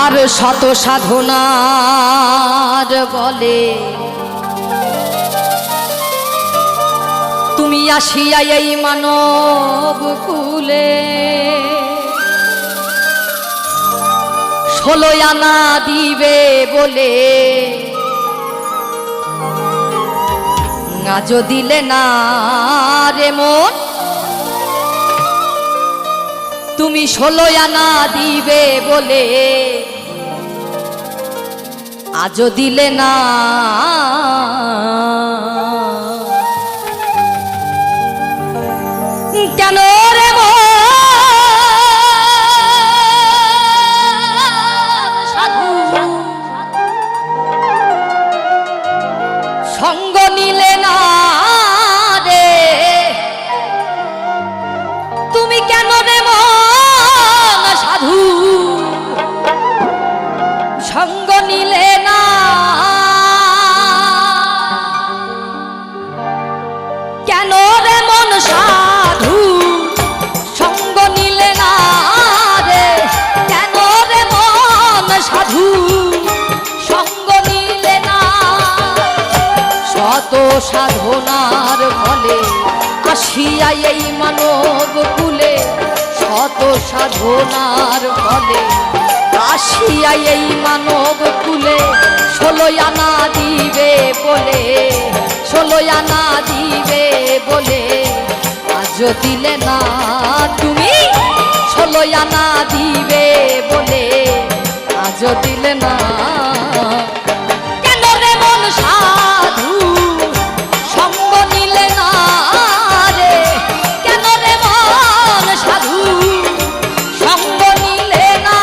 আর শত সাধনার বলে তুমি আসিয়া এই মানব কুলে 16 আনা দিবে বলে আজও দিলে না রে মন তুমি 16 আনা দিবে বলে আজও দিলে না কেন রে সাধু সঙ্গ নিলে না রে তুমি কেন রে মন সাধু সঙ্গ নিলে না কেন রে মন সাধু সঙ্গ নিলে না রে কেন রে মন সাধু সঙ্গ নিলে না শত সাধনার ফলে আসিয়া এই মানব কুলে শত সাধনার ফলে আসিয়া এই মানব কুলে 16 আনা দিবে বলে 16 আনা দিবে বলে আজও দিলে না তুমি 16 আনা দিবে বলে আজও দিলে না কেন রে মন সাধু সঙ্গ নিলে না রে কেন রে মন সাধু সঙ্গ নিলে না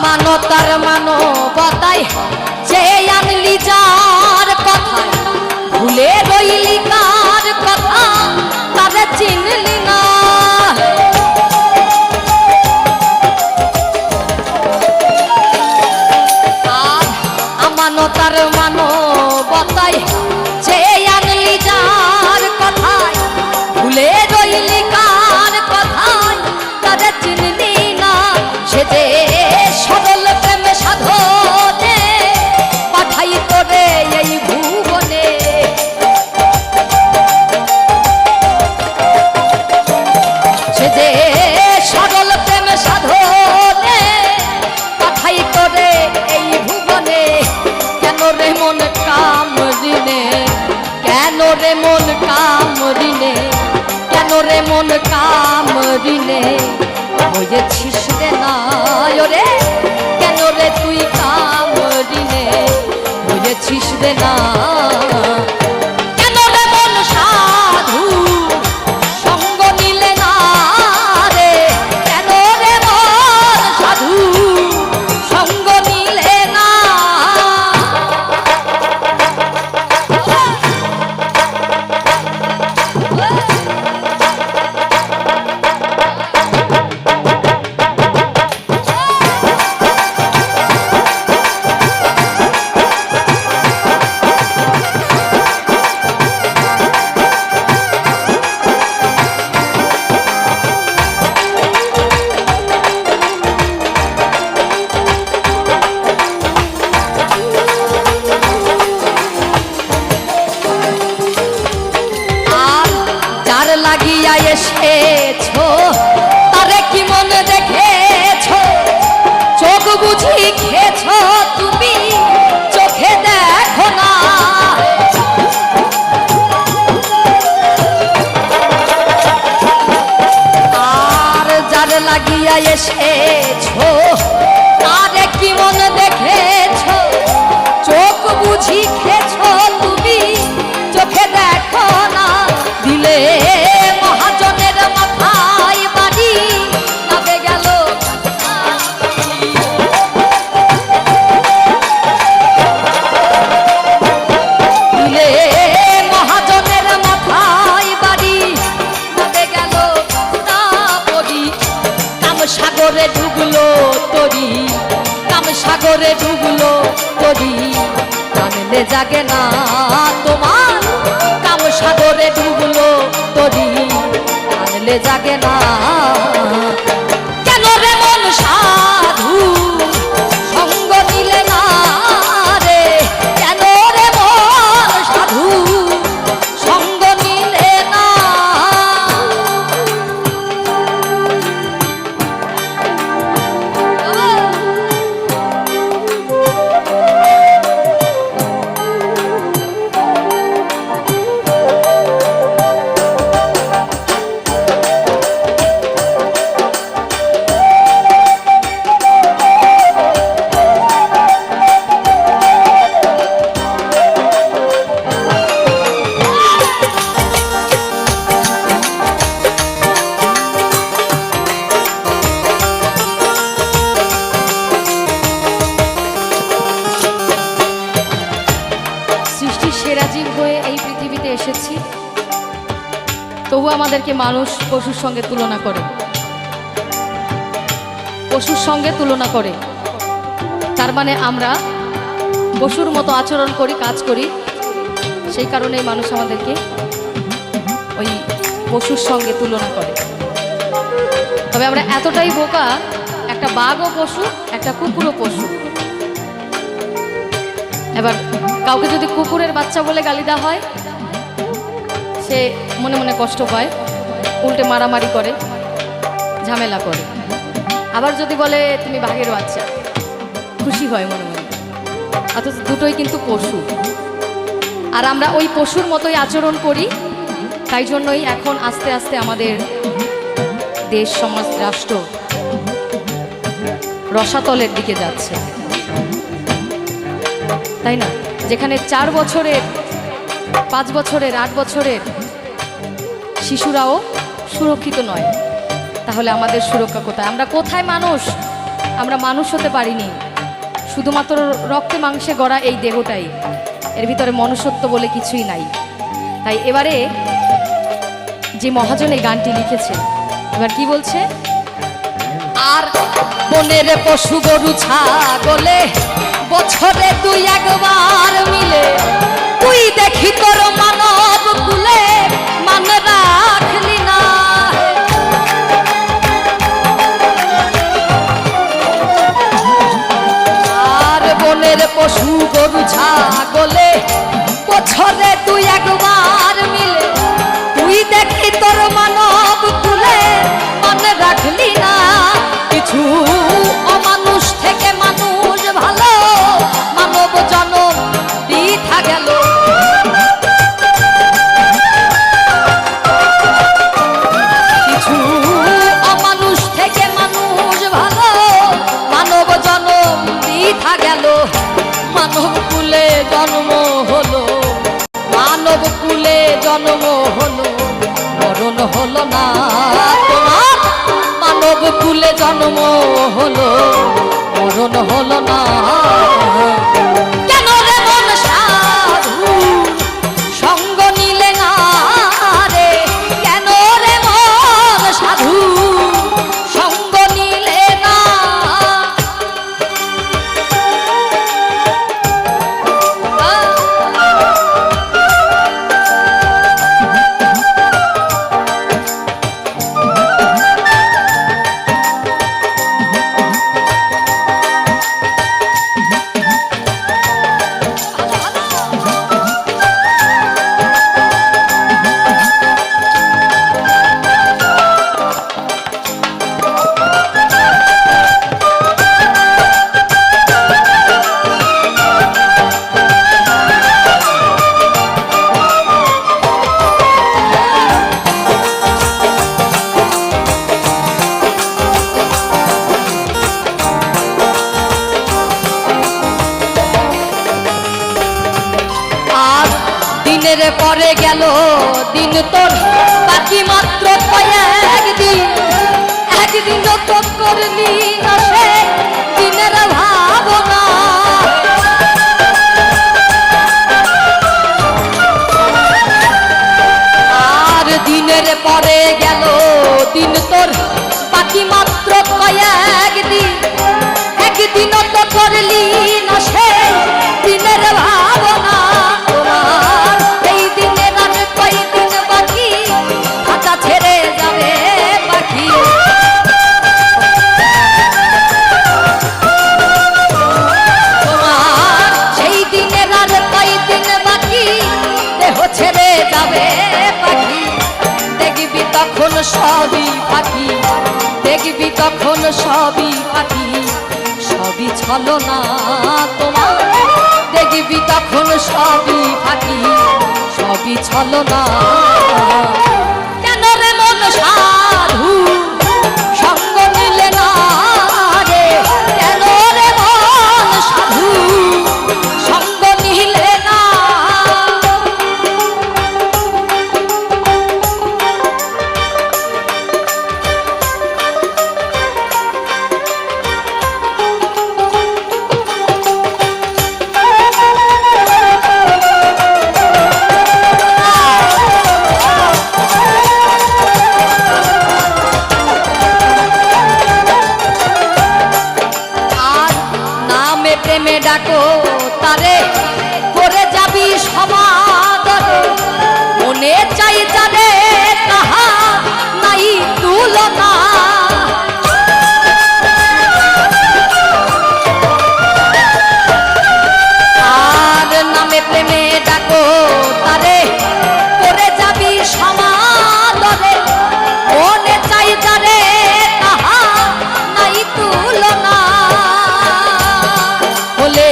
মানবতার মানবতায় যে আনলি যার কথা ভুলে রইলি কার কথা তারে চিনলি না আর আমানতার মানবতায় যে আনলি যার কথা ভুলে রইলি কার কথা তারে চিনলি না সে যে সরল প্রেমে সাধনে পাঠাই তোরে এই ভুবনে সে যে সরল প্রেমে সাধনে পাঠাই তোরে এই ভুবনে কেন রে মন কামরিনে কেন রে মন কামরিনে কেন রে মন কামরিনে হয়েছিস রে না রে কেন রে তুই কামরিনে হয়েছিস রে না কেন রে মন সাধু সঙ্গ নিলে না রে কেন রে মন সাধু সঙ্গ নিলে না লাগিয়া এসেছো তারে কি মনে দেখেছো চোখ বুঝি খেয়েছো তুমি চোখে দেখো না আর যার লাগিয়া এসেছো তারে কি মনে সাগরে ডুবলো তরি টানলে জাগে না তোমার কাম সাগরে ডুবলো তরি টানলে জাগে না কেন রে মন সাধু সঙ্গ নিলে না রে কেন রে মন সাধু সঙ্গ নিলে না সেরা জীব হয়ে এই পৃথিবীতে এসেছি, তবু আমাদেরকে মানুষ পশুর সঙ্গে তুলনা করে, পশুর সঙ্গে তুলনা করে। তার মানে আমরা পশুর মতো আচরণ করি, কাজ করি, সেই কারণেই মানুষ আমাদেরকে ওই পশুর সঙ্গে তুলনা করে। তবে আমরা এতটাই বোকা, একটা বাঘও পশু, একটা কুকুরও পশু। এবার কাউকে যদি কুকুরের বাচ্চা বলে গালি দেওয়া হয়, সে মনে মনে কষ্ট পায়, উল্টে মারামারি করে, ঝামেলা করে। আবার যদি বলে তুমি বাঘের বাচ্চা, খুশি হয় মনে মনে। অথচ দুটোই কিন্তু পশু, আর আমরা ওই পশুর মতোই আচরণ করি। তাই জন্যই এখন আস্তে আস্তে আমাদের দেশ, সমাজ, রাষ্ট্র রসাতলের দিকে যাচ্ছে, তাই না? যেখানে 4 বছরের, 5 বছরের, 8 বছরের শিশুরাও সুরক্ষিত নয়, তাহলে আমাদের সুরক্ষা কোথায়? আমরা কোথায় মানুষ? আমরা মানুষ হতে পারিনি, শুধুমাত্র রক্তে মাংসে গড়া এই দেহটাই, এর ভিতরে মনুষ্যত্ব বলে কিছুই নাই। তাই এবারে যে মহাজন এই গানটি লিখেছে, এবার কি বলছে? আর বনের পশু গরু ছাগলে বছরে 2-1 মিলে, তুই দেখি তোর মানব কুলে মান রাখলি না। আর বনের পশু গরু ছাগলে বছরে 2-1 মিলে, তুই দেখি তোর মানব কুলে মান রাখলি না। কিছু অমানুষ থেকে মানুষ ভালো, মানব জনম বৃথা গেল। কিছু অমানুষ থেকে মানুষ ভালো, মানব জনম বৃথা গেল। মানব কুলে জন্ম হলো, মানব কুলে জন্ম হলো, মরণ হলো না তোমার। মানব কুলে জন্ম হলো, মরণ হলো না। কেন রে মন সাধু সঙ্গ নিলে না রে, কেন রে মন সাধু সঙ্গ নিলে না। দিনের পরে গেল দিন তোর, বাকি মাত্র কয়েকদিন। একদিন তো করলি না সে দিনের ভাবনা। আর দিনের পরে গেল দিন তোর, বাকি মাত্র কয়েকদিন। একদিন তো করলি সবই ছলনা তোমার, দেখবি তখন সবই ফাঁকি, সবই ছলনা। কেন রে মন সাধু সঙ্গ নিলে না রে, কেন রে মন সাধু সঙ্গ নিলে না। প্রেমে ডাকো তারে করে যাবি সমাদরে, মনে চাই যারে তাহা নাই তুলনা। আর নামে প্রেমে ডাকো তারে করে যাবি সমাদরে, মনে চাই যারে তাহা নাই তুলনা। বলে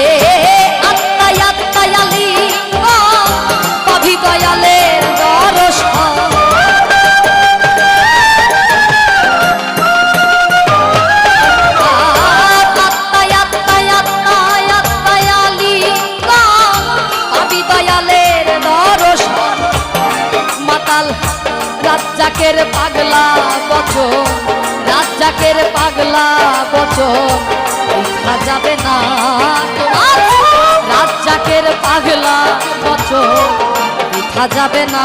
আত্মায় আত্মায় লিঙ্গ পাবি দয়ালের দর্শন। আত্মায় আত্মায় আত্মায় আত্মায় লিঙ্গ পাবি দয়ালের দর্শন। মাতাল রাজ্জাকের পাগলা বচন, রাজ্জাকের পাগলা বচন দেখা যাবে না তোমার, রাজ্জাকের পাগলা বচন দেখা যাবে না।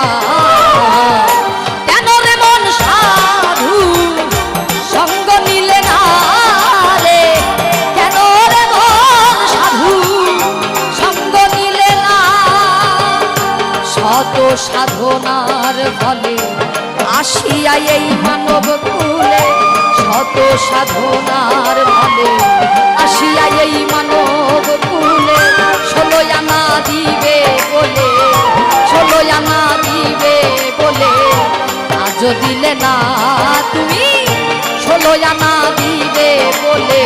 কেন রে মন সাধু সঙ্গ নিলে না রে, কেন রে মন সাধু সঙ্গ নিলে না। শত সাধনার ফলে আসিয়া এই মানব কুলে, শত সাধনার ফলে আসিয়া এই মানব কুলে, 16 আনা দিবে বলে, 16 আনা দিবে বলে আজও দিলে না তুমি, 16 আনা দিবে বলে